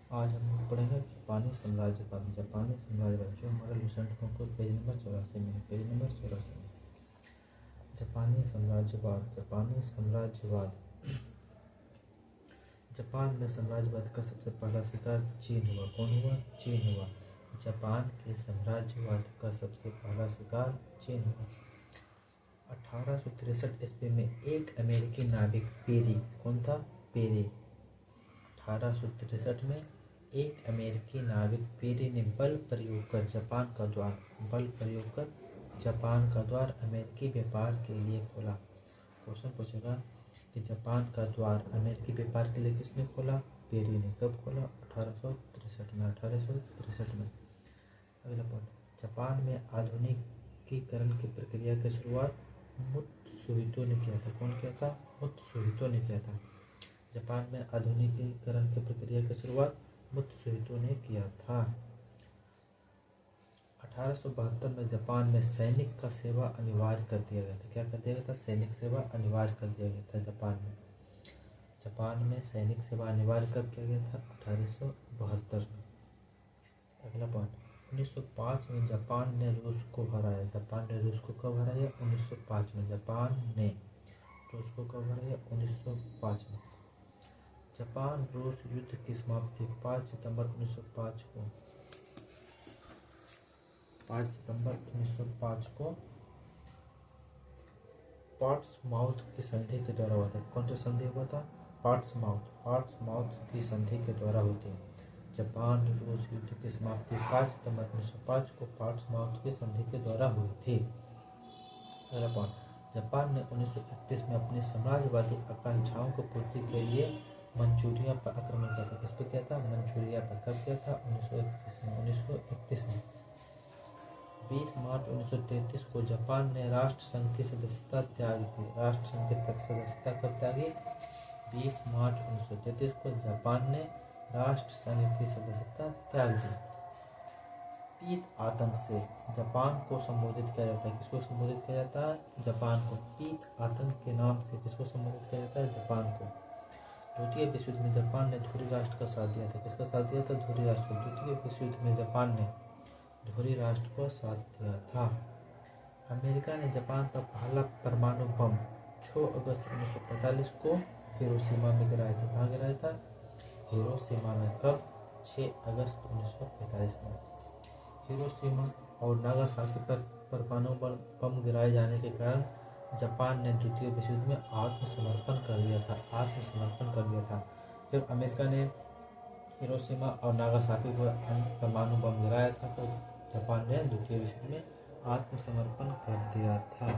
आज हम लोग पढ़ेंगे जापानी साम्राज्यवाद। जापानी साम्राज्यवाद जो हमारा लेसन को पेज नंबर 84 में है, पेज नंबर 84 में। जापानी साम्राज्यवाद। जापानी साम्राज्यवाद। जापान में साम्राज्यवाद का सबसे पहला शिकार चीन हुआ। कौन हुआ? चीन हुआ। जापान के साम्राज्यवाद का सबसे पहला शिकार चीन हुआ। 1863 ईस्वी में एक अमेरिकी नाविक पेरी, कौन था? पेरी। 1863 में एक अमेरिकी नाविक पेरी ने बल प्रयोग कर जापान का द्वार अमेरिकी व्यापार के लिए खोला। क्वेश्चन पूछेगा कि जापान का द्वार अमेरिकी व्यापार के लिए किसने खोला? पेरी ने। कब खोला? 1863 में। 1863 में। अगला पॉइंट, जापान में आधुनिकीकरण की प्रक्रिया की शुरुआत मुत्सुहितो ने किया था। कौन किया था? मुत्सुहितो ने किया था। जापान में आधुनिकीकरण की प्रक्रिया की शुरुआत मुत्सुहितो ने किया था। 1872 में जापान में सैनिक का सेवा अनिवार्य कर दिया गया था। क्या कर दिया गया था? सैनिक सेवा अनिवार्य कर दिया गया था जापान में। जापान में सैनिक सेवा अनिवार्य कब किया गया था? 1872 में। अगला पॉइंट, 1905 में जापान ने रूस को हराया। जापान ने रूस को कब हराया? 1905 में। जापान ने रूस को कब हराया? 1905 में। जापान रूस युद्ध की समाप्ति 5 सितंबर 1905 को 5 सितंबर 1905 को पोर्ट्समाउथ की संधि के द्वारा हुआ था। कौन सा संधि हुआ था? पोर्ट्समाउथ की संधि के द्वारा हुई थी। जापान रूस युद्ध की समाप्ति 5 सितंबर 1905 को पोर्ट्समाउथ की संधि के द्वारा हुई थी। अगला पॉइंट, जापान ने 1931 में अपनी साम्राज्यवादी आकांक्षाओं को पूर्ति के लिए मंचूरिया पर आक्रमण किया था। किस पे किया था? मंचूरिया पर। कब किया था? 1931 में। 20 मार्च 1933 को जापान ने राष्ट्र संघ की सदस्यता त्यागी थी। राष्ट्र संघ की सदस्यता कब त्यागी? 20 मार्च 1933 को जापान ने राष्ट्र संघ की सदस्यता त्याग दी। पीत आतंक से जापान को संबोधित किया जाता है। किसको संबोधित किया जाता है? जापान को। पीत आतंक के नाम से किसको संबोधित किया जाता है? जापान को। द्वितीय विश्व युद्ध में जापान ने धुरी राष्ट्र का साथ दिया था। किसका साथ दिया था? धुरी राष्ट्र को। द्वितीय विश्व युद्ध में जापान ने धुरी राष्ट्र को साथ दिया था। अमेरिका ने जापान पर पहला परमाणु बम 6 अगस्त 1945 को हिरोशिमा में गिराया था। कहाँ गिराया था? हिरोशिमा में। कब? 6 अगस्त 1945 में। हिरोशिमा और नागासाकी पर परमाणु बम गिराए जाने के कारण जापान ने द्वितीय विश्व युद्ध में आत्मसमर्पण कर दिया था। जब अमेरिका ने हिरोशिमा और नागासाकी पर परमाणु बम गिराया था तो जापान ने द्वितीय विश्व युद्ध में आत्मसमर्पण कर दिया था।